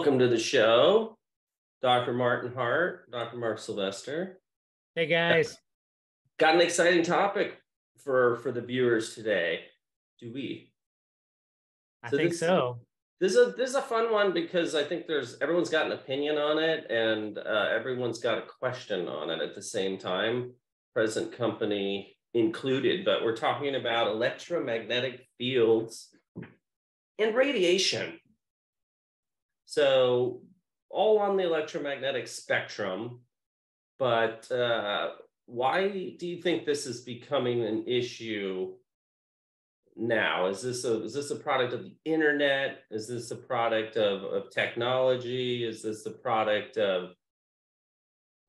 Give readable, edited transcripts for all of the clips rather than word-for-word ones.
Welcome to the show, Dr. Martin Hart, Dr. Mark Sylvester. Hey guys. Got an exciting topic for the viewers today. Do we? I think so. This is a fun one because I think everyone's got an opinion on it, and everyone's got a question on it at the same time, present company included. But we're talking about electromagnetic fields and radiation. So all on the electromagnetic spectrum, but why do you think this is becoming an issue now? Is this a product of the internet? Is this a product of technology? Is this a product of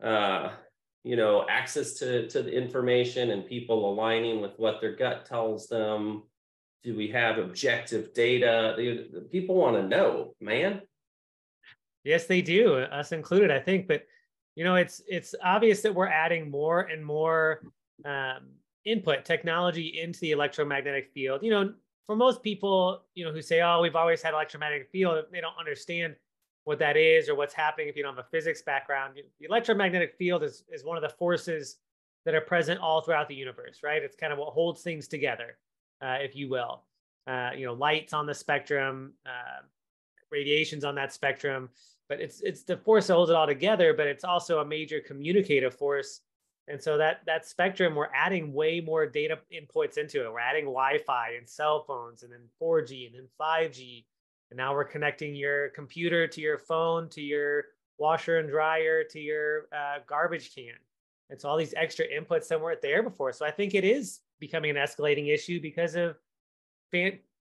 access to the information and people aligning with what their gut tells them? Do we have objective data? People want to know, man. Yes, they do, us included, I think. But it's obvious that we're adding more and more input technology into the electromagnetic field. For most people, who say, "Oh, we've always had electromagnetic field," they don't understand what that is or what's happening if you don't have a physics background. The electromagnetic field is one of the forces that are present all throughout the universe, right? It's kind of what holds things together, if you will. Light's on the spectrum, radiation's on that spectrum, but it's the force that holds it all together, but it's also a major communicative force. And so that spectrum, we're adding way more data inputs into it. We're adding Wi-Fi and cell phones, and then 4G and then 5G. And now we're connecting your computer to your phone, to your washer and dryer, to your garbage can. And so all these extra inputs that weren't there before. So I think it is becoming an escalating issue because of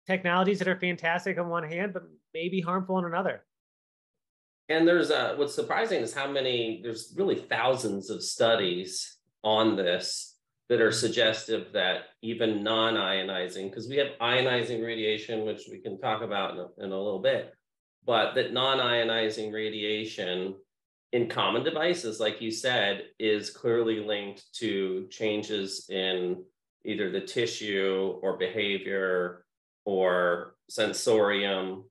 technologies that are fantastic on one hand, but maybe harmful on another. And there's what's surprising is how there's really thousands of studies on this that are suggestive that even non-ionizing, because we have ionizing radiation, which we can talk about in a little bit, but that non-ionizing radiation in common devices, like you said, is clearly linked to changes in either the tissue or behavior or sensorium.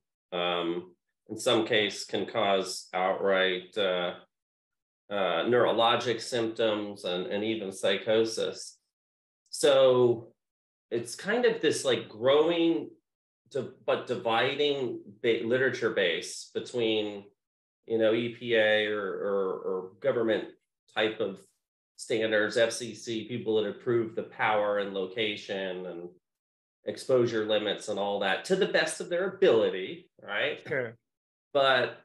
In some case can cause outright neurologic symptoms and even psychosis. So it's kind of this like growing but dividing literature base between EPA or government type of standards, FCC, people that approve the power and location and exposure limits and all that to the best of their ability, right? Sure. But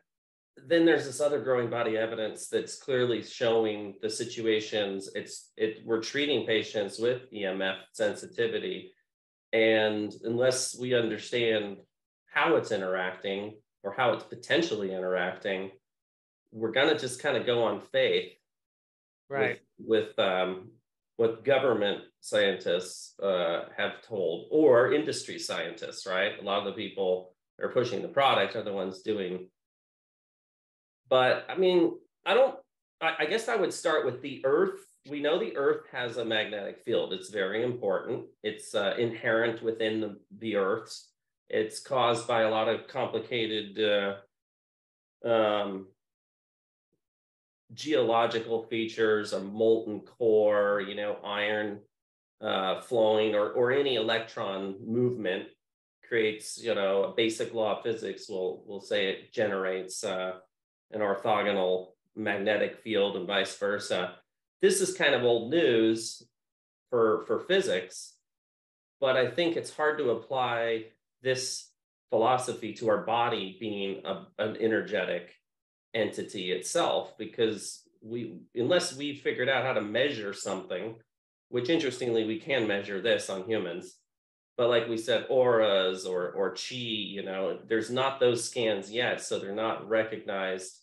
then there's this other growing body of evidence that's clearly showing the situations. We're treating patients with EMF sensitivity, and unless we understand how it's interacting or how it's potentially interacting, we're gonna just kind of go on faith, right? With what government scientists have told, or industry scientists, right? A lot of the people that are pushing the product are the ones doing. But I mean, I guess I would start with the Earth. We know the Earth has a magnetic field. It's very important. It's inherent within the Earth. It's caused by a lot of complicated geological features, a molten core, iron flowing, or any electron movement creates, a basic law of physics will say it generates an orthogonal magnetic field and vice versa. This is kind of old news for physics, but I think it's hard to apply this philosophy to our body being an energetic entity itself, because unless we figured out how to measure something, which interestingly we can measure this on humans, but like we said, auras or chi, there's not those scans yet, so they're not recognized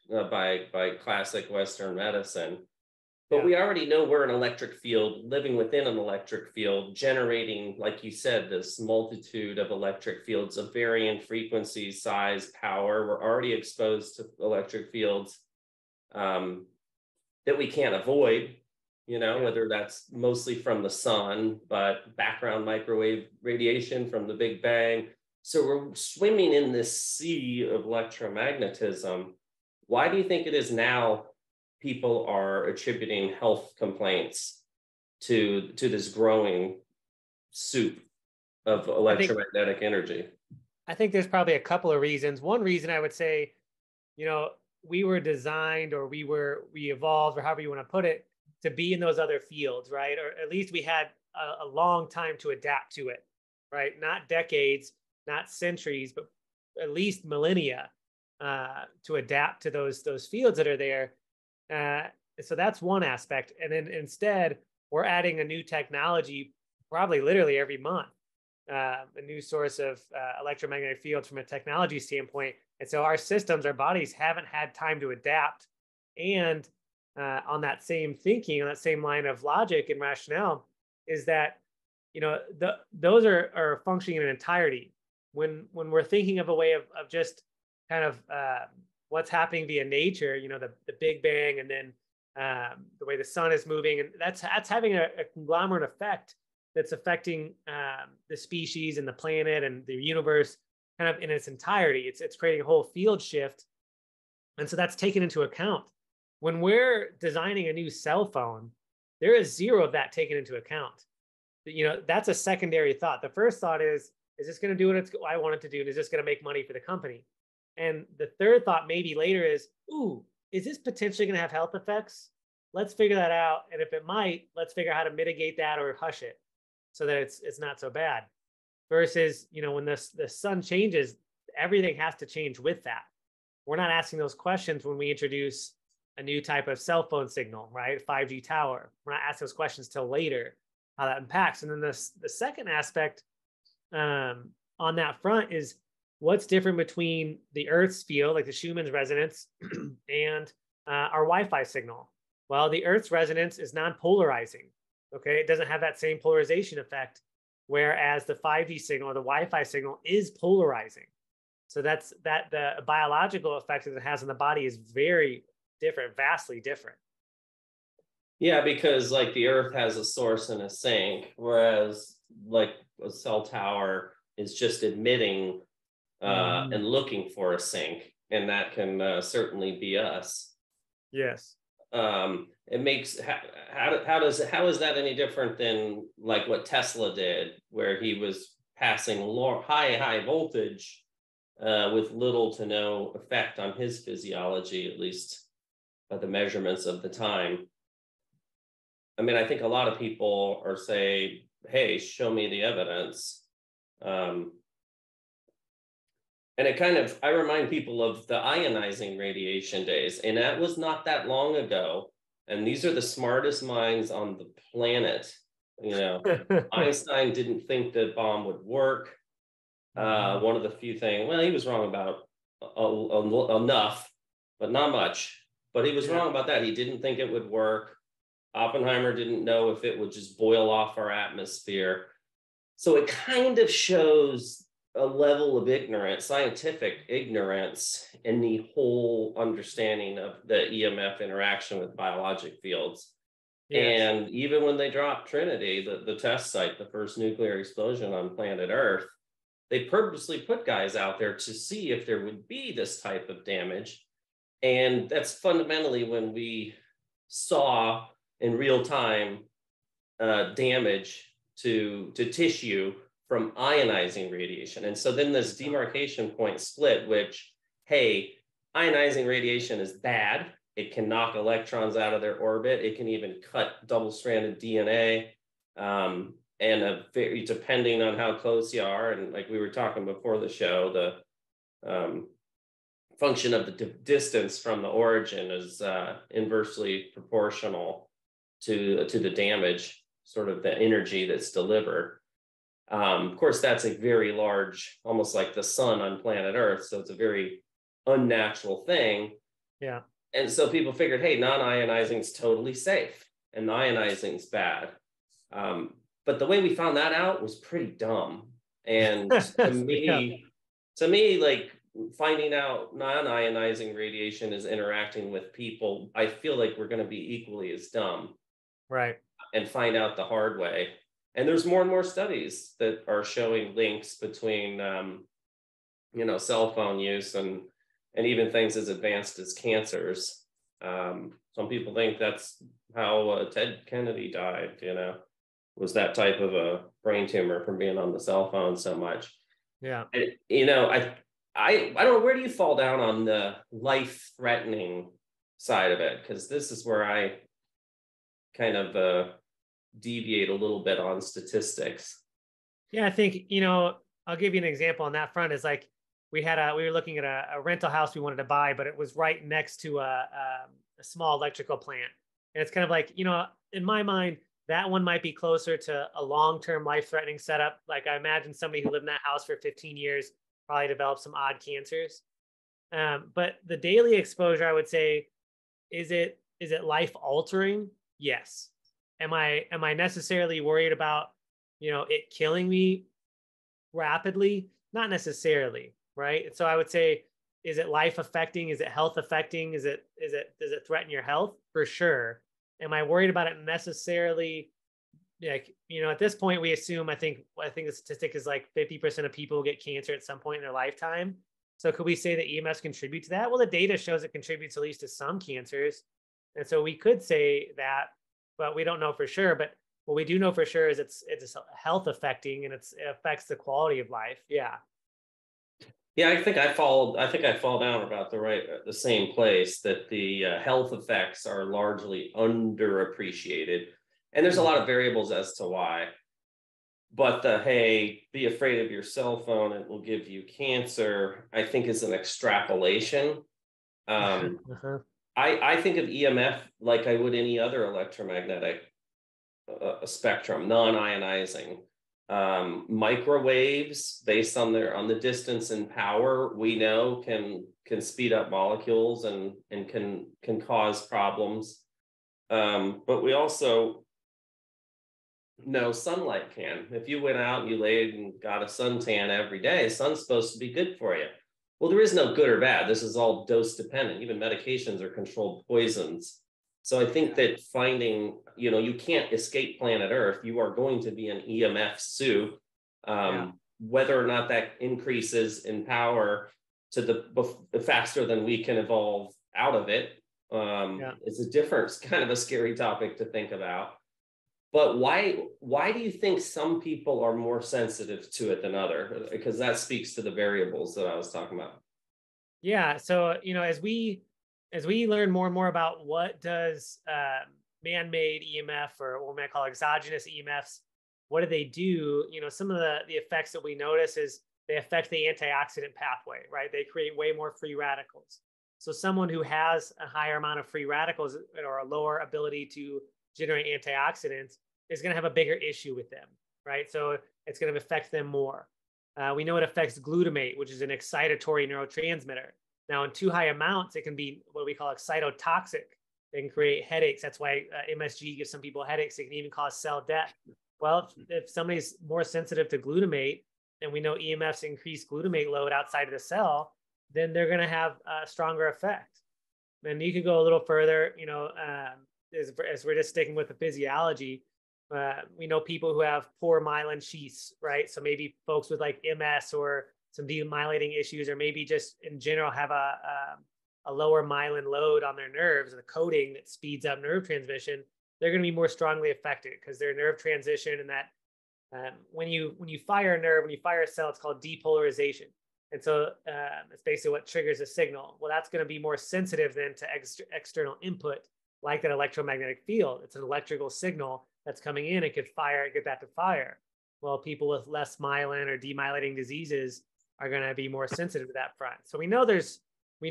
by classic Western medicine. But we already know we're an electric field, living within an electric field, generating, like you said, this multitude of electric fields of varying frequency, size, power. We're already exposed to electric fields that we can't avoid, whether that's mostly from the sun, but background microwave radiation from the Big Bang, So we're swimming in this sea of electromagnetism. Why do you think it is now people are attributing health complaints to this growing soup of electromagnetic energy? I think there's probably a couple of reasons. One reason I would say, we were designed, or we evolved, or however you want to put it, to be in those other fields, right? Or at least we had a long time to adapt to it, right? Not decades, not centuries, but at least millennia to adapt to those fields that are there. So that's one aspect. And then instead, we're adding a new technology probably literally every month, a new source of electromagnetic fields from a technology standpoint. And so our systems, our bodies haven't had time to adapt. And on that same thinking, on that same line of logic and rationale, is that those are functioning in entirety. When we're thinking of a way of just kind of what's happening via nature, the Big Bang, and then the way the sun is moving, and that's having a conglomerate effect that's affecting the species and the planet and the universe kind of in its entirety. It's creating a whole field shift, and so that's taken into account. When we're designing a new cell phone, there is zero of that taken into account. That's a secondary thought. The first thought is this going to do what I want it to do? And is this going to make money for the company? And the third thought maybe later is, is this potentially going to have health effects? Let's figure that out. And if it might, let's figure out how to mitigate that or hush it so that it's not so bad. Versus, when the sun changes, everything has to change with that. We're not asking those questions when we introduce a new type of cell phone signal, right? 5G tower. We're not asking those questions till later, how that impacts. And then the second aspect on that front is what's different between the Earth's field, like the Schumann's resonance, and our Wi-Fi signal. Well, the Earth's resonance is non-polarizing. Okay, it doesn't have that same polarization effect, whereas the 5G signal or the Wi-Fi signal is polarizing. So the biological effect that it has on the body is very different, vastly different. Yeah, because like the Earth has a source and a sink, whereas like a cell tower is just emitting and looking for a sink, and that can certainly be us. Yes. It makes how is that any different than like what Tesla did, where he was passing high voltage with little to no effect on his physiology, at least by the measurements of the time. I mean, I think a lot of people are say, hey, show me the evidence. And I remind people of the ionizing radiation days, and that was not that long ago. And these are the smartest minds on the planet. Einstein didn't think the bomb would work. One of the few things, well, he was wrong about enough, but not much. But he was wrong about that. He didn't think it would work. Oppenheimer didn't know if it would just boil off our atmosphere. So it kind of shows a level of ignorance, scientific ignorance, in the whole understanding of the EMF interaction with biologic fields. Yes. And even when they dropped Trinity, the test site, the first nuclear explosion on planet Earth, they purposely put guys out there to see if there would be this type of damage. And that's fundamentally when we saw in real time damage to tissue from ionizing radiation. And so then this demarcation point split, which, hey, ionizing radiation is bad. It can knock electrons out of their orbit. It can even cut double-stranded DNA. And depending on how close you are, and like we were talking before the show, the function of the distance from the origin is inversely proportional to the damage, sort of the energy that's delivered. Of course, that's a very large, almost like the sun on planet Earth. So it's a very unnatural thing. Yeah. And so people figured, hey, non-ionizing is totally safe and ionizing is bad. But the way we found that out was pretty dumb. And to me, like finding out non-ionizing radiation is interacting with people, I feel like we're going to be equally as dumb. Right. And find out the hard way. And there's more and more studies that are showing links between cell phone use and even things as advanced as cancers. Some people think that's how Ted Kennedy died, was that type of a brain tumor from being on the cell phone so much. Yeah. And, I don't know, where do you fall down on the life-threatening side of it? Because this is where I kind of deviate a little bit on statistics. Yeah, I think, I'll give you an example on that front. Is like we were looking at a rental house we wanted to buy, but it was right next to a small electrical plant. And it's kind of like, in my mind, that one might be closer to a long-term life-threatening setup. Like I imagine somebody who lived in that house for 15 years probably developed some odd cancers. But the daily exposure, I would say, is it life-altering? Yes. Am I necessarily worried about, it killing me rapidly? Not necessarily, right? So I would say, is it life affecting? Is it health affecting? Does it threaten your health? For sure. Am I worried about it necessarily? Like, at this point, we assume, I think the statistic is like 50% of people get cancer at some point in their lifetime. So could we say that EMFs contribute to that? Well, the data shows it contributes at least to some cancers. And so we could say that, but we don't know for sure. But what we do know for sure is it's health affecting, and it affects the quality of life. Yeah. Yeah, I think I fall down about the same place, that the health effects are largely underappreciated, and there's a lot of variables as to why. But hey, be afraid of your cell phone; it will give you cancer, I think is an extrapolation. I think of EMF like I would any other electromagnetic spectrum, non-ionizing. Microwaves, based on the distance and power, we know can speed up molecules and can cause problems. But we also know sunlight can. If you went out and you laid and got a suntan every day, sun's supposed to be good for you. Well, there is no good or bad. This is all dose dependent. Even medications are controlled poisons. So I think that finding, you can't escape planet Earth. You are going to be an EMF soup. Whether or not that increases in power to the faster than we can evolve out of it, it's a different kind of a scary topic to think about. But why do you think some people are more sensitive to it than others? Because that speaks to the variables that I was talking about. Yeah. So, as we learn more and more about what does man-made EMF, or what we might call exogenous EMFs, what do they do? Some of the effects that we notice is they affect the antioxidant pathway, right? They create way more free radicals. So someone who has a higher amount of free radicals or a lower ability to generate antioxidants is going to have a bigger issue with them, right? So it's going to affect them more. We know it affects glutamate, which is an excitatory neurotransmitter. Now, in too high amounts, it can be what we call excitotoxic. It can create headaches. That's why MSG gives some people headaches. It can even cause cell death. Well, if somebody's more sensitive to glutamate, and we know EMFs increase glutamate load outside of the cell, then they're going to have a stronger effect. And you could go a little further, as we're just sticking with the physiology. We know people who have poor myelin sheaths, right? So maybe folks with like MS or some demyelinating issues, or maybe just in general have a lower myelin load on their nerves, and the coating that speeds up nerve transmission, they're going to be more strongly affected because their nerve transition, and that when you fire a nerve, when you fire a cell, it's called depolarization. And so it's basically what triggers a signal. Well, that's going to be more sensitive than to external input, like that electromagnetic field. It's an electrical signal that's coming in. It could get that to fire. Well, people with less myelin or demyelinating diseases are going to be more sensitive to that front. So we know there's a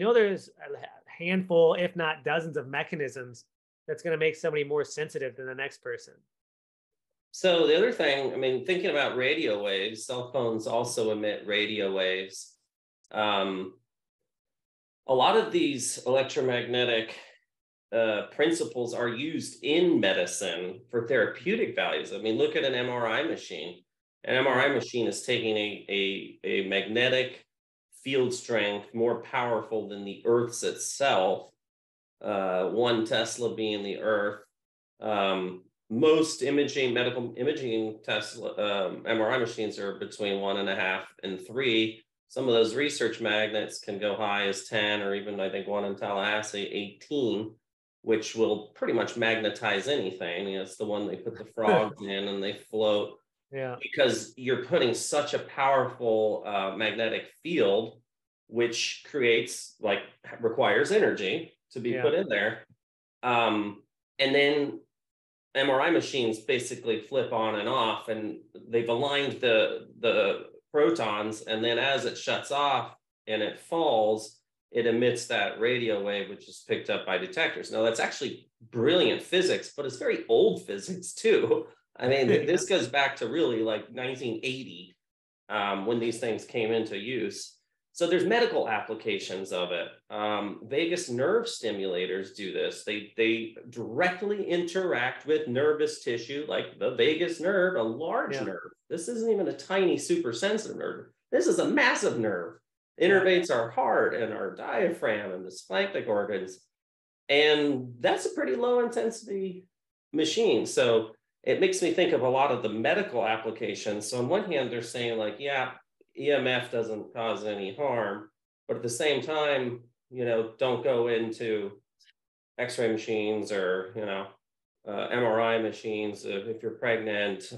handful, if not dozens, of mechanisms that's going to make somebody more sensitive than the next person. So the other thing, thinking about radio waves, cell phones also emit radio waves. A lot of these electromagnetic principles are used in medicine for therapeutic values. Look at an MRI machine. An MRI machine is taking a magnetic field strength more powerful than the Earth's itself, 1 Tesla being the Earth. Most medical imaging Tesla MRI machines are between 1.5 and 3. some of those research magnets can go high as 10, or even I think one in Tallahassee, 18, which will pretty much magnetize anything. It's the one they put the frogs in and they float. Yeah. Because you're putting such a powerful magnetic field, which requires energy to be put in there. And then MRI machines basically flip on and off, and they've aligned the protons, and then as it shuts off and it falls, it emits that radio wave, which is picked up by detectors. Now, that's actually brilliant physics, but it's very old physics too. I mean, this goes back to really like 1980 when these things came into use. So there's medical applications of it. Vagus nerve stimulators do this. They directly interact with nervous tissue, like the vagus nerve, a large nerve. This isn't even a tiny super sensitive nerve. This is a massive nerve. Innervates our heart and our diaphragm and the splanchnic organs. And that's a pretty low intensity machine. So it makes me think of a lot of the medical applications. So on one hand, they're saying like, yeah, EMF doesn't cause any harm, but at the same time, don't go into X-ray machines or, MRI machines if you're pregnant,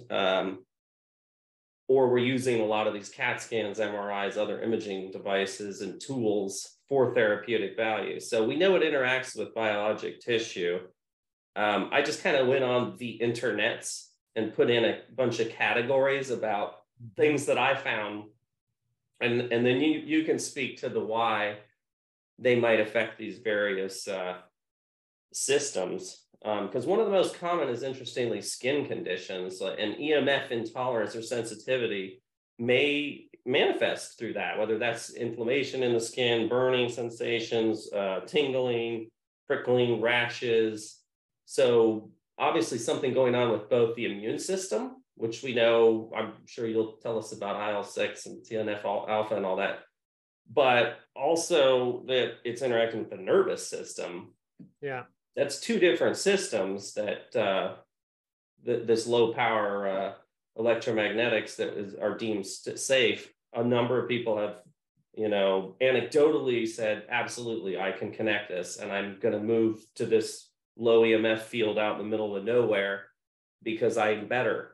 or we're using a lot of these CAT scans, MRIs, other imaging devices and tools for therapeutic value. So we know it interacts with biologic tissue. I just kind of went on the internets and put in a bunch of categories about things that I found. And then you can speak to the why they might affect these various systems. Because one of the most common is, interestingly, skin conditions, and EMF intolerance or sensitivity may manifest through that, whether that's inflammation in the skin, burning sensations, tingling, prickling, rashes. So obviously something going on with both the immune system, which we know, I'm sure you'll tell us about IL-6 and TNF alpha and all that, but also that it's interacting with the nervous system. Yeah. That's two different systems that this low power electromagnetics are deemed safe. A number of people have, anecdotally said, absolutely, I can connect this, and I'm going to move to this low EMF field out in the middle of nowhere because I'm better.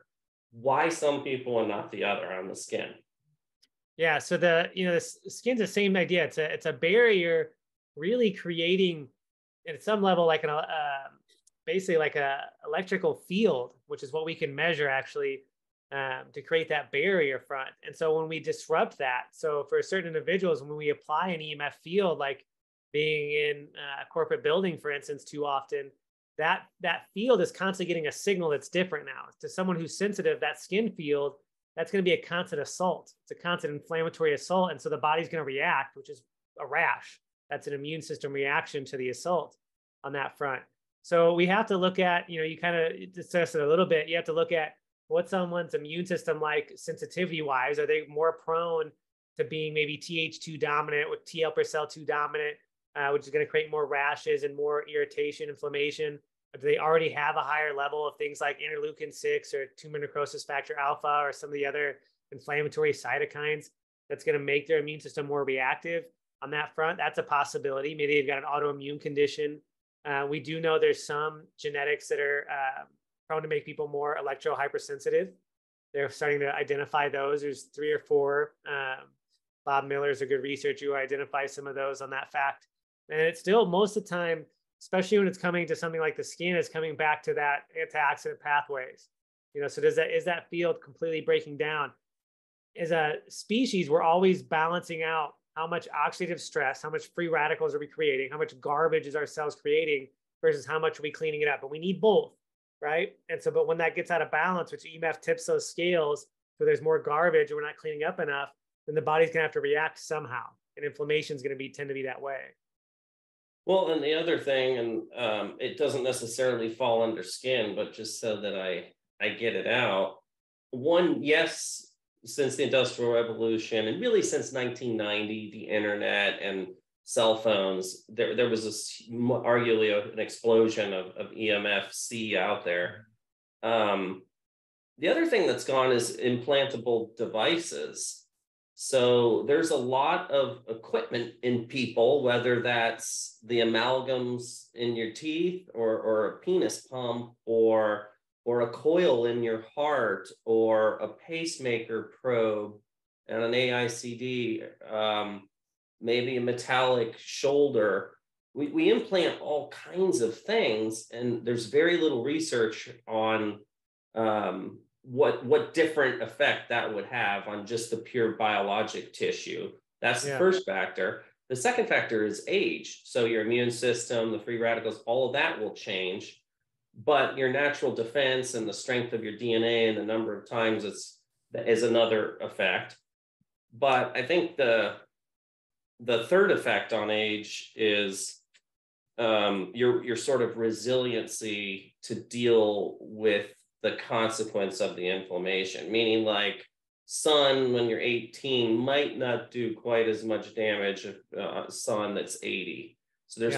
Why some people and not the other on the skin? Yeah. So the skin's the same idea. It's a barrier, really creating at some level like basically like a electrical field, which is what we can measure actually to create that barrier front. And so when we disrupt that, so for certain individuals, when we apply an EMF field, like being in a corporate building, for instance, too often, that field is constantly getting a signal that's different now. To someone who's sensitive, that skin field, that's going to be a constant assault. It's a constant inflammatory assault. And so the body's going to react, which is a rash. That's an immune system reaction to the assault on that front. So we have to look at, you kind of discussed it a little bit. You have to look at what someone's immune system like sensitivity wise. Are they more prone to being maybe Th2 dominant with T helper cell 2 dominant, which is going to create more rashes and more irritation, inflammation? Or do they already have a higher level of things like interleukin 6 or tumor necrosis factor alpha or some of the other inflammatory cytokines that's going to make their immune system more reactive on that front? That's a possibility. Maybe they've got an autoimmune condition. We do know there's some genetics that are prone to make people more electro-hypersensitive. They're starting to identify those. There's 3 or 4. Bob Miller's a good researcher who identifies some of those on that fact. And it's still, most of the time, especially when it's coming to something like the skin, is coming back to that antioxidant pathways. So is that field completely breaking down? As a species, we're always balancing out how much oxidative stress, how much free radicals are we creating, how much garbage is our cells creating versus how much are we cleaning it up. But we need both, right? And so, but when that gets out of balance, which EMF tips those scales, so there's more garbage and we're not cleaning up enough, then the body's gonna have to react somehow. And inflammation is gonna tend to be that way. Well, and the other thing, and it doesn't necessarily fall under skin, but just so that I get it out. One, yes, since the Industrial Revolution and really since 1990, the internet and cell phones, there was arguably an explosion of EMF-C out there. The other thing that's gone is implantable devices. So there's a lot of equipment in people, whether that's the amalgams in your teeth or a penis pump or a coil in your heart or a pacemaker probe and an AICD, maybe a metallic shoulder. We implant all kinds of things, and there's very little research on what different effect that would have on just the pure biologic tissue. That's the first factor. The second factor is age. So your immune system, the free radicals, all of that will change. But your natural defense and the strength of your DNA and the number of times is another effect. But I think the third effect on age is your sort of resiliency to deal with the consequence of the inflammation, meaning like sun when you're 18 might not do quite as much damage as sun that's 80. So there's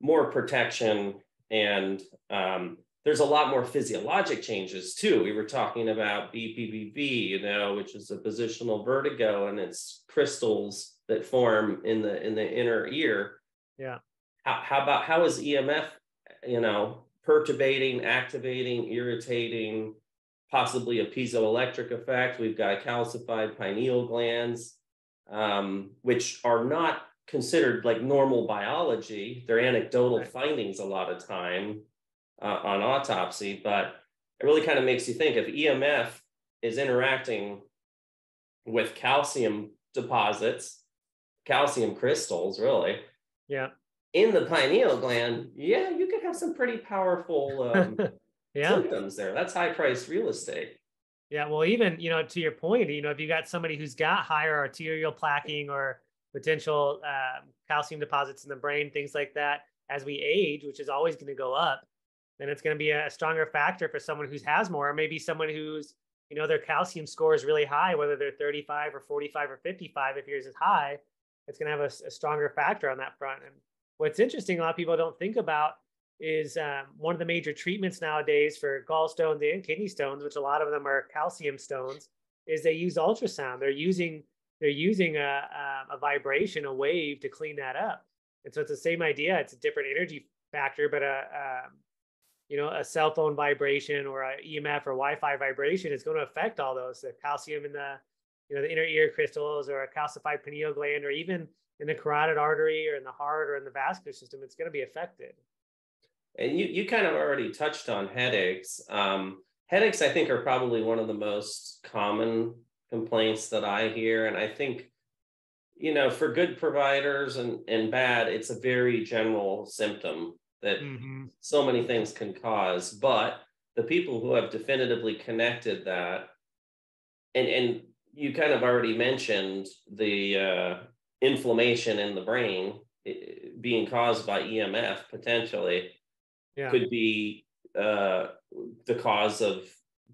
more protection, and there's a lot more physiologic changes too. We were talking about BPPV, which is a positional vertigo, and it's crystals that form in the inner ear. Yeah. How is EMF, perturbating, activating, irritating, possibly a piezoelectric effect? We've got calcified pineal glands, which are not considered like normal biology. They're anecdotal findings a lot of time on autopsy, but it really kind of makes you think if EMF is interacting with calcium deposits, calcium crystals, really. Yeah. In the pineal gland, you could have some pretty powerful symptoms there. That's high-priced real estate. Yeah, well, even, to your point, if you got somebody who's got higher arterial plaquing or potential calcium deposits in the brain, things like that, as we age, which is always going to go up, then it's going to be a stronger factor for someone who has more, or maybe someone who's, their calcium score is really high, whether they're 35 or 45 or 55, if yours is high, it's going to have a stronger factor on that front. And what's interesting, a lot of people don't think about is one of the major treatments nowadays for gallstones and kidney stones, which a lot of them are calcium stones, is they use ultrasound. They're using a vibration, a wave to clean that up. And so it's the same idea. It's a different energy factor, but a cell phone vibration or a EMF or Wi-Fi vibration is going to affect all those, the calcium in the inner ear crystals, or a calcified pineal gland, or even in the carotid artery or in the heart or in the vascular system. It's going to be affected. And you kind of already touched on headaches. Headaches, I think, are probably one of the most common complaints that I hear. And I think, for good providers and bad, it's a very general symptom that so many things can cause. But the people who have definitively connected that, and you kind of already mentioned the inflammation in the brain being caused by EMF potentially, could be the cause of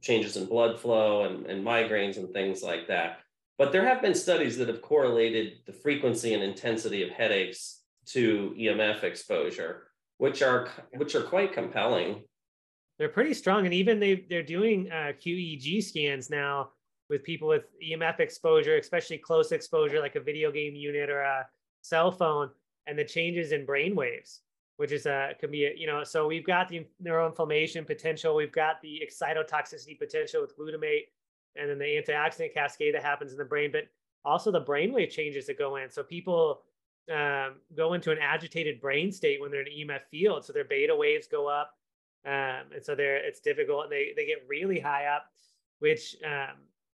changes in blood flow and migraines and things like that. But there have been studies that have correlated the frequency and intensity of headaches to EMF exposure, which are quite compelling. They're pretty strong, and even they're doing QEEG scans now with people with EMF exposure, especially close exposure, like a video game unit or a cell phone, and the changes in brain waves, which is could be so we've got the neuroinflammation potential, we've got the excitotoxicity potential with glutamate, and then the antioxidant cascade that happens in the brain, but also the brainwave changes that go in. So people go into an agitated brain state when they're in an EMF field, so their beta waves go up, and so it's difficult, and they get really high up, which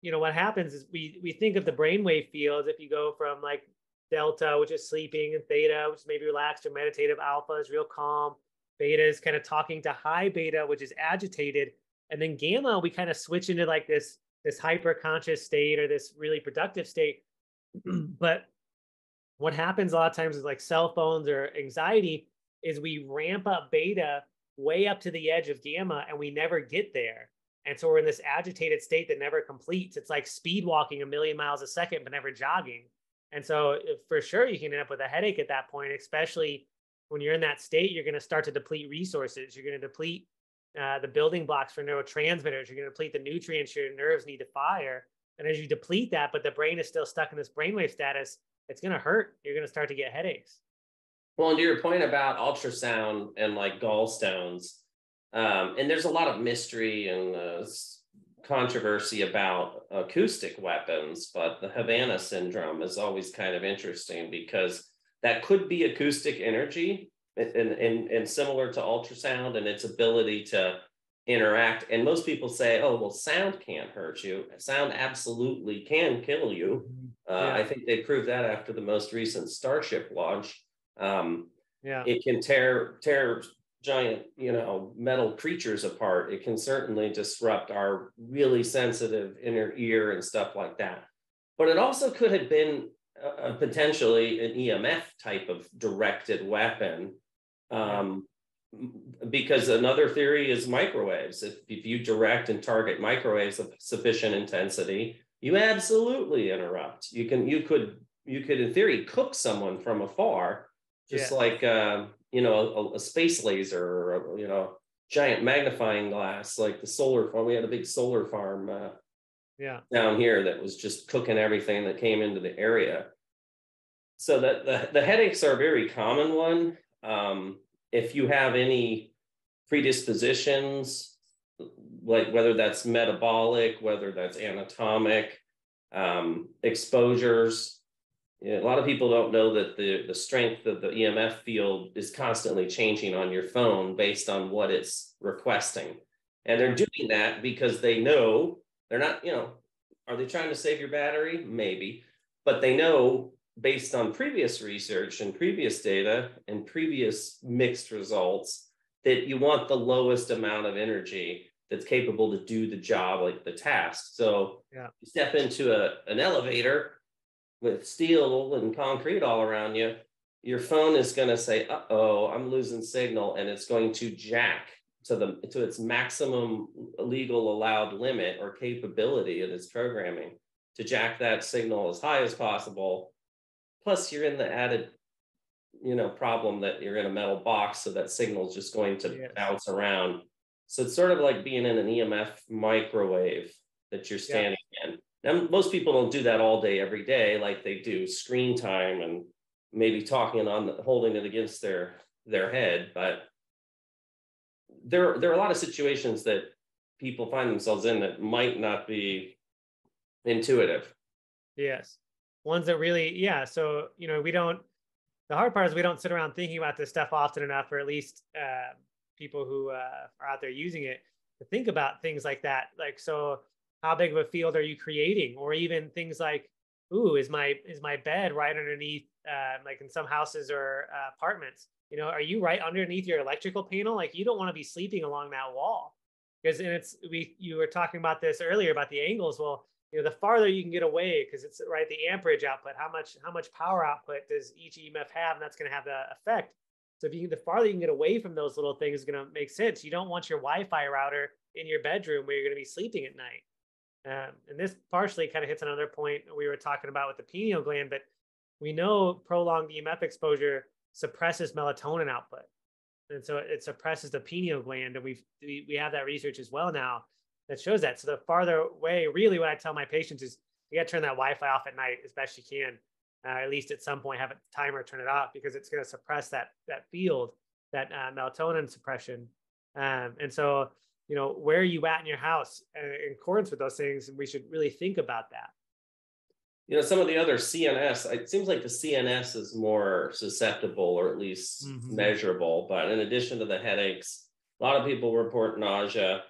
what happens is we think of the brainwave fields. If you go from like delta, which is sleeping, and theta, which is maybe relaxed or meditative, alpha is real calm, beta is kind of talking to high beta, which is agitated, and then gamma, we kind of switch into like this hyper conscious state or this really productive state. But what happens a lot of times is like cell phones or anxiety is we ramp up beta way up to the edge of gamma and we never get there. And so we're in this agitated state that never completes. It's like speed walking 1,000,000 miles a second, but never jogging. And so for sure, you can end up with a headache at that point, especially when you're in that state. You're going to start to deplete resources. You're going to deplete the building blocks for neurotransmitters. You're going to deplete the nutrients your nerves need to fire. And as you deplete that, but the brain is still stuck in this brainwave status, it's going to hurt. You're going to start to get headaches. Well, and to your point about ultrasound and like gallstones, and there's a lot of mystery and controversy about acoustic weapons, but the Havana syndrome is always kind of interesting because that could be acoustic energy and similar to ultrasound and its ability to interact. And most people say, oh, well, sound can't hurt you. Sound absolutely can kill you. I think they proved that after the most recent Starship launch. It can tear giant, metal creatures apart. It can certainly disrupt our really sensitive inner ear and stuff like that. But it also could have been potentially an EMF type of directed weapon. Because another theory is microwaves. If you direct and target microwaves of sufficient intensity, you absolutely interrupt. You could in theory cook someone from afar, just like a space laser or giant magnifying glass, like the solar farm. We had a big solar farm down here that was just cooking everything that came into the area. So that the headaches are a very common one. If you have any predispositions, like whether that's metabolic, whether that's anatomic, exposures, a lot of people don't know that the strength of the EMF field is constantly changing on your phone based on what it's requesting. And they're doing that because they know they're not, are they trying to save your battery? Maybe, but they know based on previous research and previous data and previous mixed results that you want the lowest amount of energy that's capable to do the job, like the task. So you step into an elevator with steel and concrete all around you, your phone is going to say, uh-oh, I'm losing signal, and it's going to jack to its maximum legal allowed limit or capability in its programming to jack that signal as high as possible. Plus, you're in the added, problem that you're in a metal box, so that signal is just going to bounce around. So it's sort of like being in an EMF microwave that you're standing in. Now, most people don't do that all day, every day, like they do screen time and maybe holding it against their head. But there are a lot of situations that people find themselves in that might not be intuitive. Yes. Ones that really, so, the hard part is we don't sit around thinking about this stuff often enough, or at least people who are out there using it to think about things like that. Like, so how big of a field are you creating? Or even things like, ooh, is my bed right underneath, like in some houses or apartments, are you right underneath your electrical panel? Like, you don't want to be sleeping along that wall, because you were talking about this earlier about the angles. Well, the farther you can get away, because it's right, the amperage output, how much power output does each EMF have, and that's going to have the effect. So the farther you can get away from those little things is going to make sense. You don't want your Wi-Fi router in your bedroom where you're going to be sleeping at night. And this partially kind of hits another point we were talking about with the pineal gland, but we know prolonged EMF exposure suppresses melatonin output. And so it suppresses the pineal gland, and we have that research as well now that shows that. So the farther away, really what I tell my patients is you got to turn that Wi-Fi off at night as best you can. At least at some point have a timer turn it off, because it's going to suppress that field, that melatonin suppression. And so, where are you at in your house in accordance with those things? And we should really think about that. Some of the other CNS, it seems like the CNS is more susceptible, or at least measurable. But in addition to the headaches, a lot of people report nausea.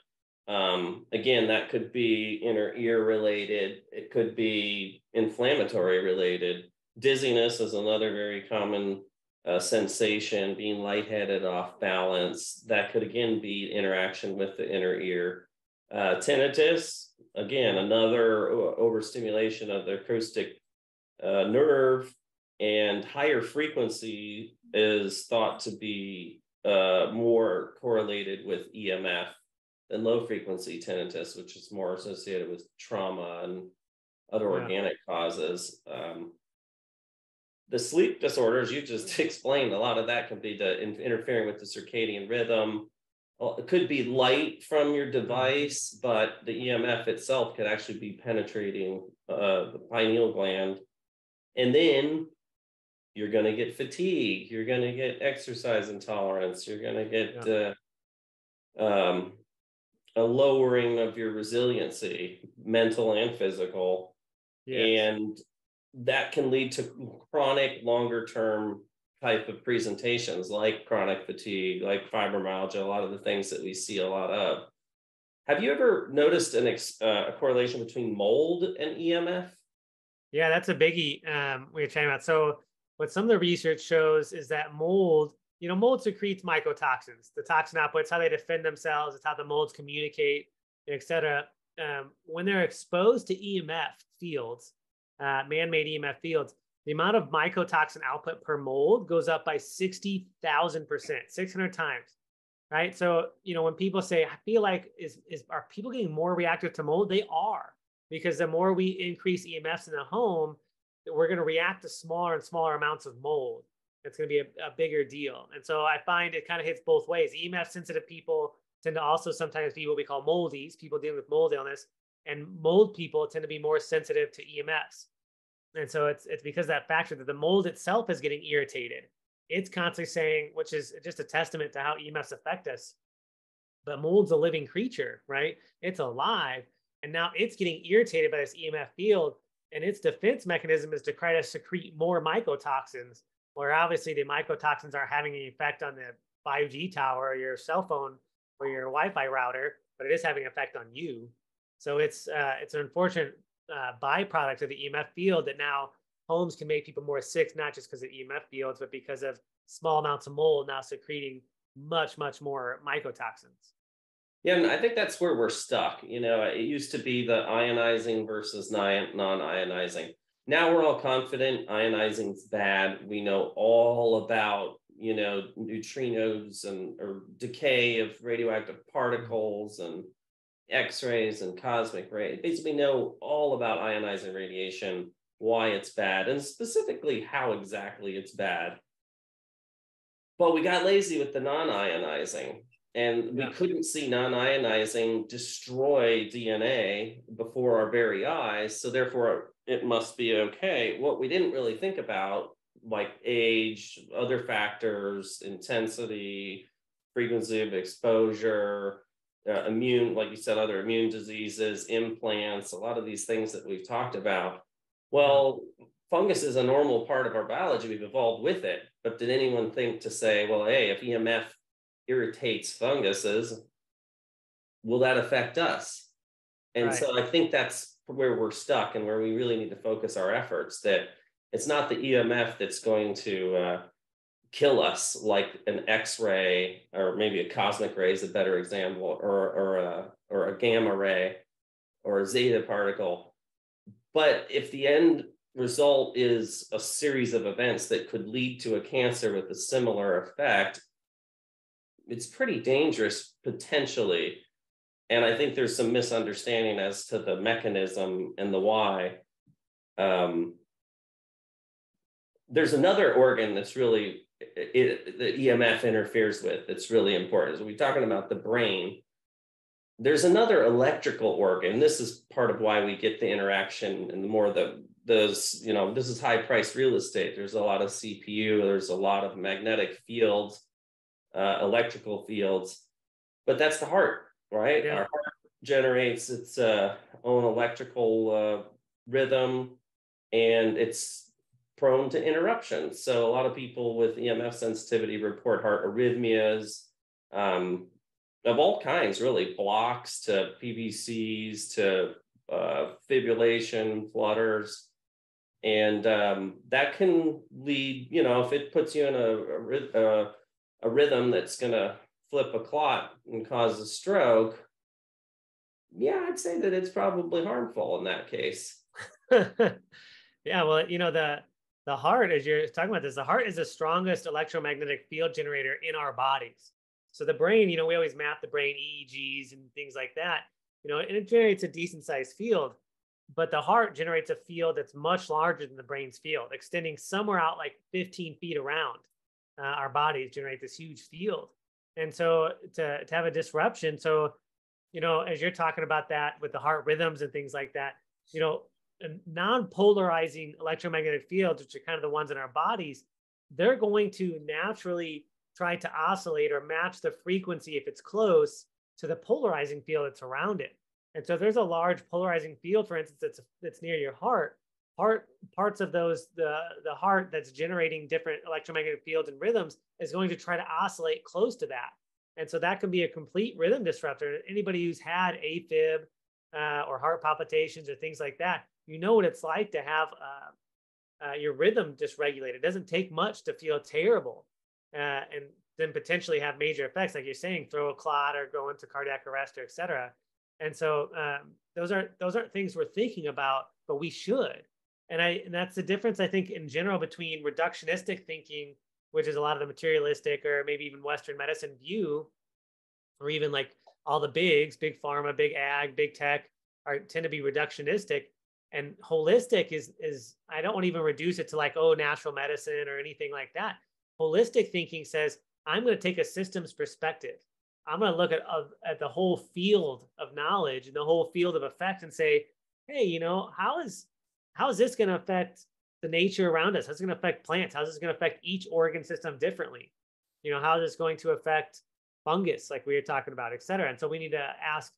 Again, that could be inner ear related. It could be inflammatory related. Dizziness is another very common sensation, being lightheaded, off balance. That could again be interaction with the inner ear. Tinnitus, again, another overstimulation of the acoustic nerve, and higher frequency is thought to be more correlated with EMF than low frequency tinnitus, which is more associated with trauma and other organic causes. The sleep disorders you just explained, a lot of that can be interfering with the circadian rhythm. well, it could be light from your device, but the EMF itself could actually be penetrating the pineal gland. And then you're going to get fatigue, you're going to get exercise intolerance, you're going to get a lowering of your resiliency, mental and physical. Yes. And that can lead to chronic, longer term type of presentations like chronic fatigue, like fibromyalgia, a lot of the things that we see a lot of. Have you ever noticed a correlation between mold and EMF? Yeah, that's a biggie we were chatting about. So what some of the research shows is that mold, mold secretes mycotoxins. The toxin output, it's how they defend themselves. It's how the molds communicate, et cetera. When they're exposed to EMF fields, man-made EMF fields, the amount of mycotoxin output per mold goes up by 60,000%, 600 times, right? So, when people say, I feel like, are people getting more reactive to mold? They are, because the more we increase EMFs in the home, we're going to react to smaller and smaller amounts of mold. It's going to be a bigger deal. And so I find it kind of hits both ways. EMF sensitive people tend to also sometimes be what we call moldies, people dealing with mold illness, and mold people tend to be more sensitive to EMFs. And so it's because of that factor that the mold itself is getting irritated. It's constantly saying, which is just a testament to how EMFs affect us. But mold's a living creature, right? It's alive. And now it's getting irritated by this EMF field. And its defense mechanism is to try to secrete more mycotoxins, where obviously the mycotoxins are having an effect on the 5G tower or your cell phone or your Wi-Fi router, but it is having an effect on you. So it's an unfortunate byproduct of the EMF field that now homes can make people more sick, not just because of EMF fields, but because of small amounts of mold now secreting much, much more mycotoxins. Yeah, and I think that's where we're stuck. It used to be the ionizing versus non-ionizing. Now we're all confident ionizing's bad. We know all about, neutrinos or decay of radioactive particles and X-rays and cosmic rays. Basically know all about ionizing radiation, why it's bad, and specifically how exactly it's bad. But we got lazy with the non-ionizing, and we couldn't see non-ionizing destroy DNA before our very eyes, so therefore it must be okay. What we didn't really think about, like age, other factors, intensity, frequency of exposure, immune, like you said, other immune diseases, implants, a lot of these things that we've talked about. Well, fungus is a normal part of our biology. We've evolved with it. But did anyone think to say, well, hey, if EMF irritates funguses, will that affect us? And so I think that's where we're stuck and where we really need to focus our efforts, that it's not the EMF that's going to kill us like an X-ray, or maybe a cosmic ray is a better example, or a gamma ray or a zeta particle. But if the end result is a series of events that could lead to a cancer with a similar effect, it's pretty dangerous potentially. And I think there's some misunderstanding as to the mechanism and the why. There's another organ that's really the EMF interferes with. It's really important. So we're talking about the brain. There's another electrical organ. This is part of why we get the interaction, and the more this is high priced real estate. There's a lot of CPU. There's a lot of magnetic fields, electrical fields, but that's the heart, right? Yeah. Our heart generates its own electrical rhythm, and it's prone to interruptions. So a lot of people with EMF sensitivity report heart arrhythmias of all kinds, really, blocks to PVCs to fibrillation, flutters. And that can lead, if it puts you in a rhythm that's going to flip a clot and cause a stroke, yeah, I'd say that it's probably harmful in that case. Yeah, well, the heart, as you're talking about this, the heart is the strongest electromagnetic field generator in our bodies. So the brain, we always map the brain EEGs and things like that, and it generates a decent sized field, but the heart generates a field that's much larger than the brain's field, extending somewhere out like 15 feet around. Our bodies generate this huge field. And so to have a disruption, so, as you're talking about that with the heart rhythms and things like that, non-polarizing electromagnetic fields, which are kind of the ones in our bodies, they're going to naturally try to oscillate or match the frequency if it's close to the polarizing field that's around it. And so there's a large polarizing field, for instance, that's near your heart. Parts of the heart that's generating different electromagnetic fields and rhythms is going to try to oscillate close to that. And so that can be a complete rhythm disruptor. Anybody who's had AFib or heart palpitations or things like that, what it's like to have your rhythm dysregulated. It doesn't take much to feel terrible and then potentially have major effects, like you're saying, throw a clot or go into cardiac arrest or et cetera. And so those aren't things we're thinking about, but we should. And that's the difference, I think, in general between reductionistic thinking, which is a lot of the materialistic or maybe even Western medicine view, or even like all the big pharma, big ag, big tech tend to be reductionistic. And holistic is I don't want to even reduce it to like, oh, natural medicine or anything like that. Holistic thinking says, I'm going to take a systems perspective. I'm going to look at the whole field of knowledge and the whole field of effect and say, hey, how is this going to affect the nature around us? How's it going to affect plants? How's this going to affect each organ system differently? How is this going to affect fungus, like we were talking about, et cetera? And so we need to ask,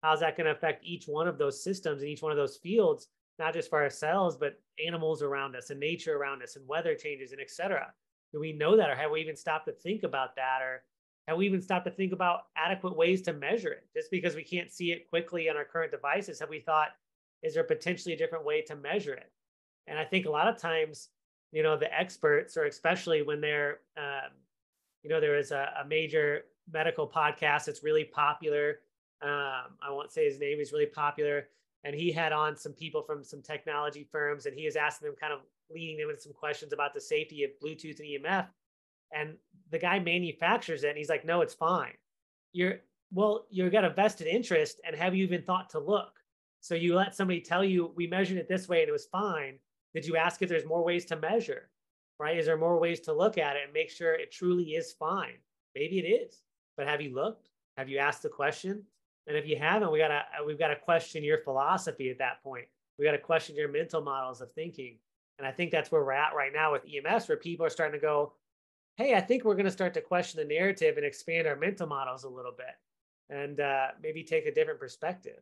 how's that going to affect each one of those systems and each one of those fields, not just for ourselves, but animals around us and nature around us and weather changes and et cetera? Do we know that, or have we even stopped to think about that? Or have we even stopped to think about adequate ways to measure it? Just because we can't see it quickly on our current devices, have we thought, is there potentially a different way to measure it? And I think a lot of times, the experts, or especially when they're, there is a major medical podcast that's really popular. I won't say his name. He's really popular. And he had on some people from some technology firms, and he was asking them, kind of leading them into some questions about the safety of Bluetooth and EMF. And the guy manufactures it, and he's like, no, it's fine. You've got a vested interest, and have you even thought to look? So you let somebody tell you, we measured it this way and it was fine. Did you ask if there's more ways to measure, right? Is there more ways to look at it and make sure it truly is fine? Maybe it is, but have you looked? Have you asked the question? And if you haven't, we've got to question your philosophy at that point. We got to question your mental models of thinking. And I think that's where we're at right now with EMS, where people are starting to go, hey, I think we're going to start to question the narrative and expand our mental models a little bit, and maybe take a different perspective.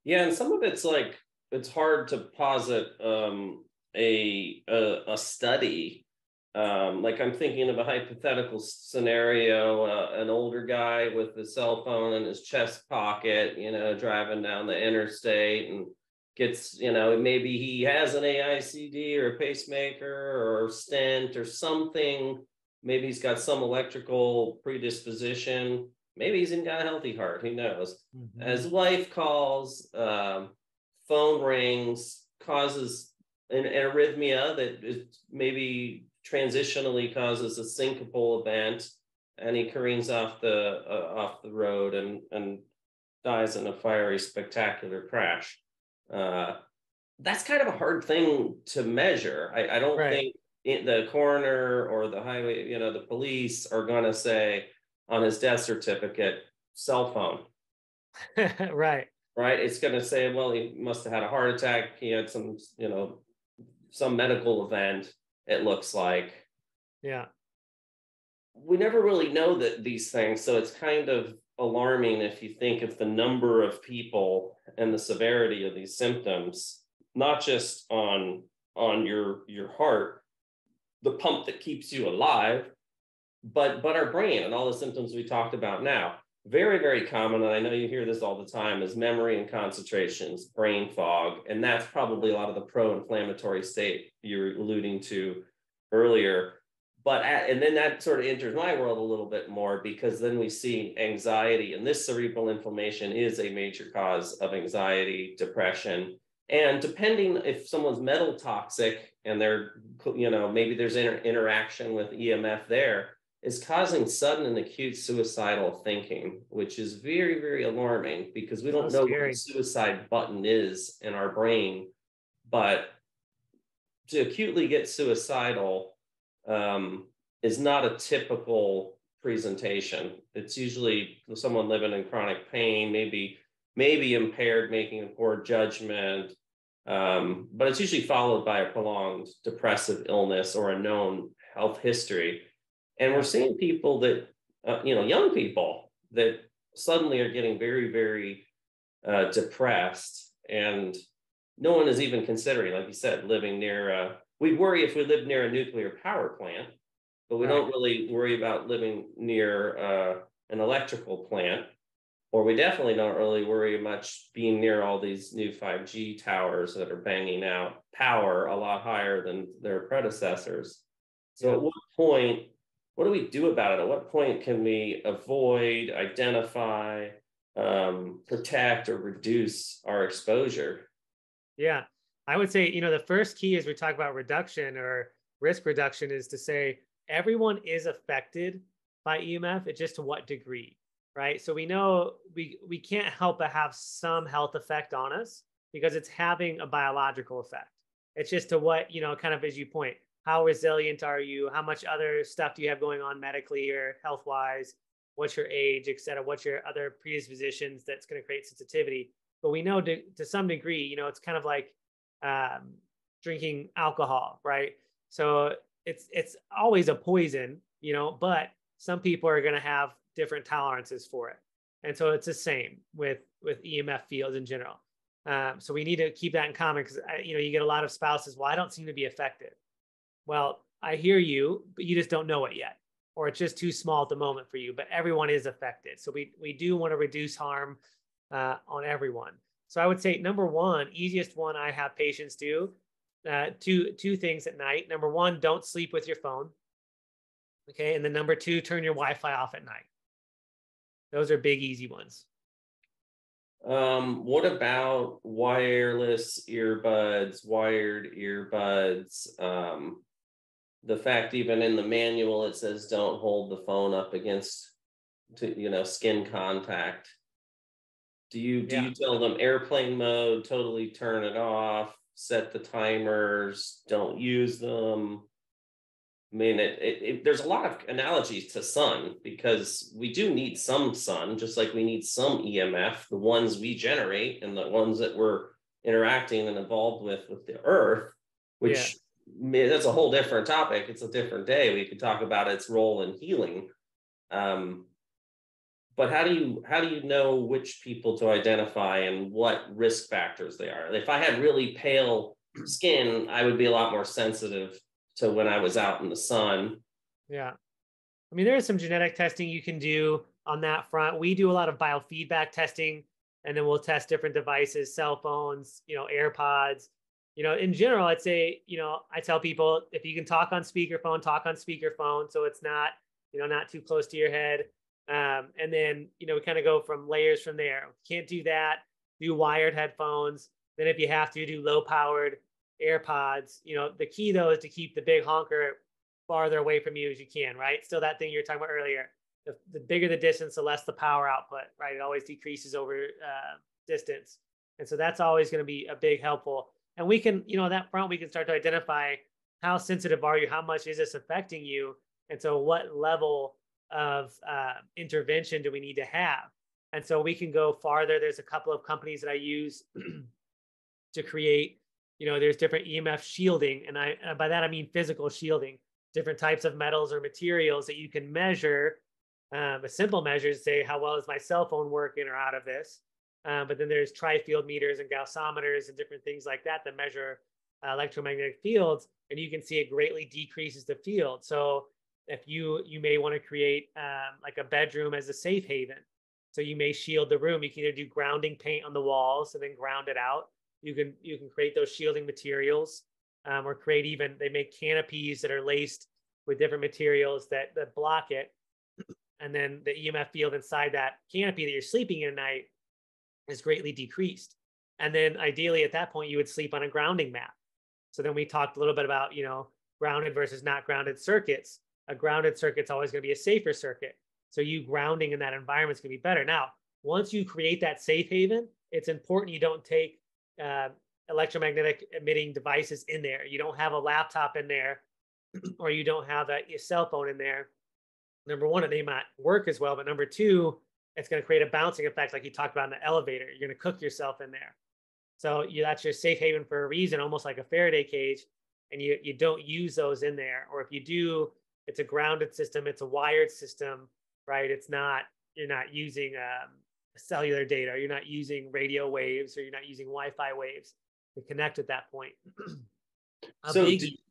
Yeah, and some of it's like, it's hard to posit a study. Like I'm thinking of a hypothetical scenario, an older guy with a cell phone in his chest pocket, driving down the interstate, and gets, maybe he has an AICD or a pacemaker or stent or something. Maybe he's got some electrical predisposition. Maybe he's even got a healthy heart. Who knows? Mm-hmm. His wife calls, phone rings, causes an arrhythmia that is maybe transitionally causes a syncopal event, and he careens off the road and dies in a fiery, spectacular crash. That's kind of a hard thing to measure. I don't think the coroner or the highway, the police are going to say on his death certificate, cell phone. Right. It's going to say, well, he must have had a heart attack. He had some, some medical event, it looks like. Yeah. We never really know these things. So it's kind of alarming if you think of the number of people and the severity of these symptoms, not just on your heart, the pump that keeps you alive, but our brain and all the symptoms we talked about now. Very, very common, and I know you hear this all the time, is memory and concentrations, brain fog, and that's probably a lot of the pro-inflammatory state you're alluding to earlier. And then that sort of enters my world a little bit more, because then we see anxiety, and this cerebral inflammation is a major cause of anxiety, depression. And depending if someone's metal toxic and they're, maybe there's interaction with EMF there, is causing sudden and acute suicidal thinking, which is very, very alarming, because we don't know what the suicide button is in our brain. But to acutely get suicidal is not a typical presentation. It's usually someone living in chronic pain, maybe impaired, making a poor judgment, but it's usually followed by a prolonged depressive illness or a known health history. And we're seeing people that, young people that suddenly are getting very, very depressed, and no one is even considering, like you said, living near. We'd worry if we lived near a nuclear power plant, but we don't really worry about living near an electrical plant, or we definitely don't really worry much being near all these new 5G towers that are banging out power a lot higher than their predecessors. So at what point, what do we do about it? At what point can we avoid, identify, protect, or reduce our exposure? Yeah, I would say, the first key as we talk about reduction or risk reduction is to say everyone is affected by EMF. It's just to what degree, right? So we know we can't help but have some health effect on us because it's having a biological effect. It's just to what, kind of as you point, how resilient are you? How much other stuff do you have going on medically or health wise? What's your age, et cetera? What's your other predispositions that's going to create sensitivity? But we know to some degree, it's kind of like drinking alcohol, right? So it's always a poison, but some people are going to have different tolerances for it. And so it's the same with EMF fields in general. So we need to keep that in common because, you get a lot of spouses, well, I don't seem to be affected. Well, I hear you, but you just don't know it yet, or it's just too small at the moment for you, but everyone is affected. So we do want to reduce harm on everyone. So I would say number one, easiest one I have patients do, two things at night. Number one, don't sleep with your phone. Okay. And then number two, turn your Wi-Fi off at night. Those are big, easy ones. What about wireless earbuds, wired earbuds? The fact even in the manual, it says don't hold the phone up against, skin contact. Do you tell them airplane mode, totally turn it off, set the timers, don't use them? I mean, there's a lot of analogies to sun because we do need some sun, just like we need some EMF, the ones we generate and the ones that we're interacting and involved with the earth, which that's a whole different topic. It's a different day. We could talk about its role in healing. But how do you know which people to identify and what risk factors they are? If I had really pale skin, I would be a lot more sensitive to when I was out in the sun. Yeah. I mean, there is some genetic testing you can do on that front. We do a lot of biofeedback testing, and then we'll test different devices, cell phones, AirPods. In general, I'd say, I tell people if you can talk on speakerphone, talk on speakerphone. So it's not, not too close to your head. And then, we kind of go from layers from there. Can't do that, do wired headphones. Then if you have to, do low powered AirPods. The key though is to keep the big honker farther away from you as you can, right? Still that thing you were talking about earlier. The bigger the distance, the less the power output, right? It always decreases over distance. And so that's always going to be a big helpful. And we can, on that front, we can start to identify how sensitive are you? How much is this affecting you? And so what level of intervention do we need to have? And so we can go farther. There's a couple of companies that I use to create, there's different EMF shielding. And by that, I mean physical shielding, different types of metals or materials that you can measure. A simple measure is say, how well is my cell phone working or out of this? But then there's tri-field meters and gaussimeters and different things like that that measure electromagnetic fields. And you can see it greatly decreases the field. So if you may want to create like a bedroom as a safe haven. So you may shield the room. You can either do grounding paint on the walls and then ground it out. You can create those shielding materials, or create they make canopies that are laced with different materials that block it. And then the EMF field inside that canopy that you're sleeping in at night is greatly decreased. And then ideally at that point, you would sleep on a grounding mat. So then we talked a little bit about, grounded versus not grounded circuits. A grounded circuit's always going to be a safer circuit. So you grounding in that environment is going to be better. Now, once you create that safe haven, it's important you don't take electromagnetic emitting devices in there. You don't have a laptop in there, or you don't have a cell phone in there. number one, it may not work as well, but number two, it's going to create a bouncing effect, like you talked about in the elevator. You're going to cook yourself in there. So that's your safe haven for a reason, almost like a Faraday cage, and you don't use those in there. Or if you do, it's a grounded system, it's a wired system, right? It's not, you're not using cellular data, you're not using radio waves, or you're not using Wi-Fi waves to connect at that point.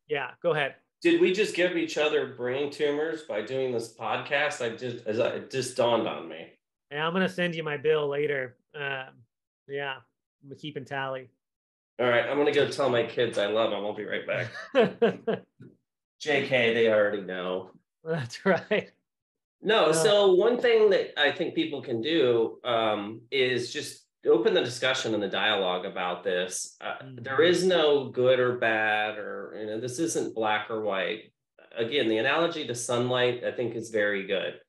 Yeah, go ahead. Did we just give each other brain tumors by doing this podcast? It just dawned on me. Yeah, I'm gonna send you my bill later. Yeah, I'm keeping tally. All right, I'm gonna go tell my kids I love them. I'll be right back. JK, they already know. That's right. No, so one thing that I think people can do is just open the discussion and the dialogue about this. There is no good or bad, or this isn't black or white. Again, the analogy to sunlight, I think, is very good.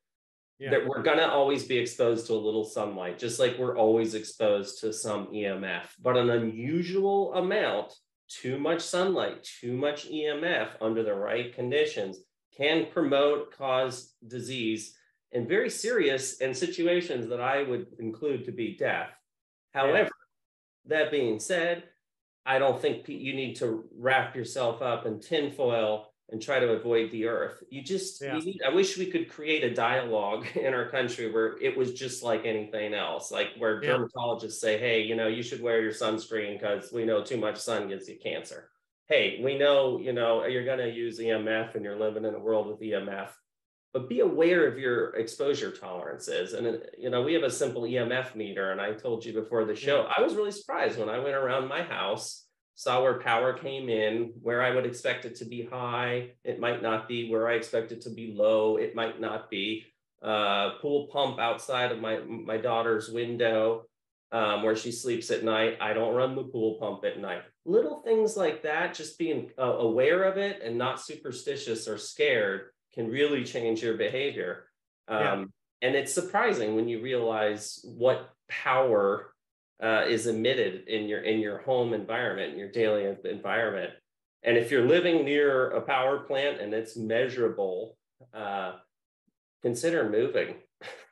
Yeah. That we're gonna always be exposed to a little sunlight, just like we're always exposed to some EMF, but an unusual amount, too much sunlight, too much EMF under the right conditions can cause disease, and very serious, and situations that I would include to be death. However, that being said, I don't think you need to wrap yourself up in tinfoil and try to avoid the earth. I wish we could create a dialogue in our country where it was just like anything else, like where dermatologists say, hey, you should wear your sunscreen because we know too much sun gives you cancer. Hey, we know, you're going to use EMF and you're living in a world with EMF, but be aware of your exposure tolerances. And, we have a simple EMF meter. And I told you before the show, I was really surprised when I went around my house, saw where power came in, where I would expect it to be high. It might not be. Where I expect it to be low, it might not be. Pool pump outside of my daughter's window, where she sleeps at night. I don't run the pool pump at night. Little things like that, just being aware of it and not superstitious or scared, can really change your behavior. And it's surprising when you realize what power is emitted in your home environment, in your daily environment. And if you're living near a power plant and it's measurable, consider moving.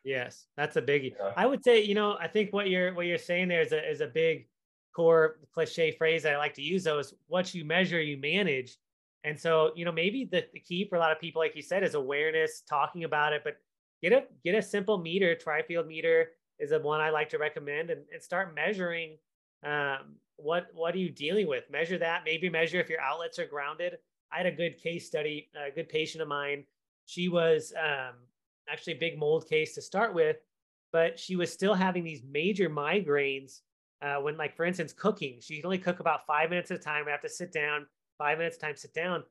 Yes, that's a biggie. I would say, I think what you're saying there is a big core cliche phrase that I like to use, though, is what you measure, you manage. And so, maybe the key for a lot of people, like you said, is awareness, talking about it, but get a simple meter. Tri-field meter is the one I like to recommend, and start measuring what are you dealing with. Measure that. Maybe measure if your outlets are grounded. I had a good case study, a good patient of mine. She was actually a big mold case to start with, but she was still having these major migraines when, like, for instance, cooking. She could only cook about 5 minutes at a time. We have to sit down, 5 minutes time, sit down.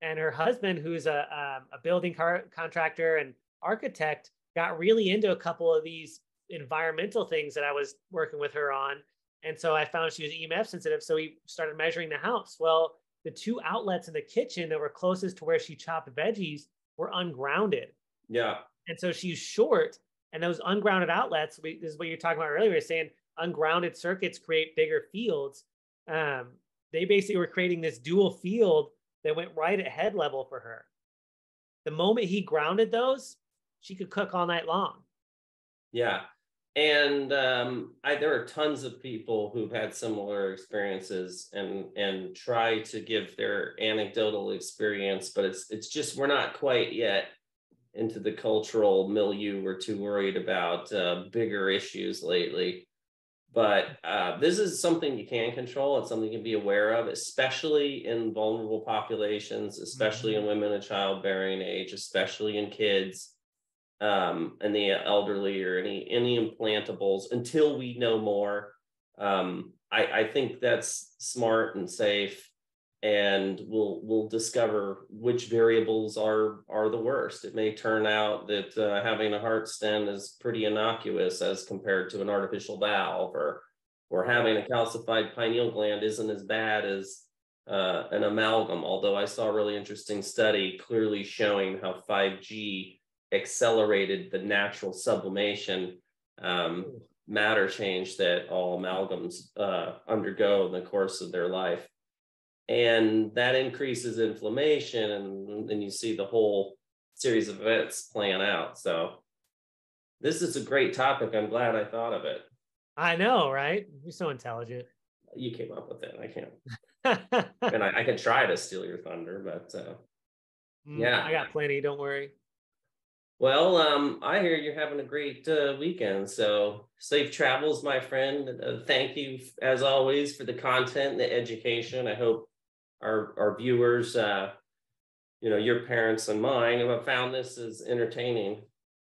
And her husband, who's a building contractor and architect, got really into a couple of these environmental things that I was working with her on. And so I found she was EMF sensitive. So we started measuring the house. Well, the two outlets in the kitchen that were closest to where she chopped veggies were ungrounded. Yeah. And so she's short, and those ungrounded outlets, this is what you're talking about earlier, saying ungrounded circuits create bigger fields. They basically were creating this dual field that went right at head level for her. The moment he grounded those, she could cook all night long. Yeah. And there are tons of people who've had similar experiences and try to give their anecdotal experience, but it's just, we're not quite yet into the cultural milieu. We're too worried about bigger issues lately. But this is something you can control. It's something you can be aware of, especially in vulnerable populations, especially in women of childbearing age, especially in kids, and the elderly, or any implantables, until we know more. I think that's smart and safe, and we'll discover which variables are the worst. It may turn out that having a heart stent is pretty innocuous as compared to an artificial valve, or having a calcified pineal gland isn't as bad as an amalgam. Although I saw a really interesting study clearly showing how 5G accelerated the natural sublimation matter change that all amalgams undergo in the course of their life. And that increases inflammation, and then you see the whole series of events playing out. So this is a great topic. I'm glad I thought of it. I know, right? You're so intelligent. You came up with it. I can't. And I can try to steal your thunder, but yeah. I got plenty. Don't worry. Well, I hear you're having a great weekend. So safe travels, my friend. Thank you, as always, for the content and the education. I hope our viewers, your parents and mine, have found this as entertaining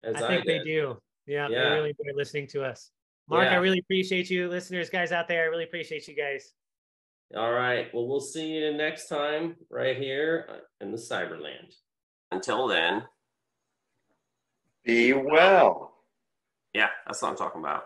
as I think did. they do. Yeah, they really enjoy listening to us. Mark, I really appreciate you. Listeners, guys out there, I really appreciate you guys. All right. Well, we'll see you next time right here in the Cyberland. Until then. Be well. Yeah, that's what I'm talking about.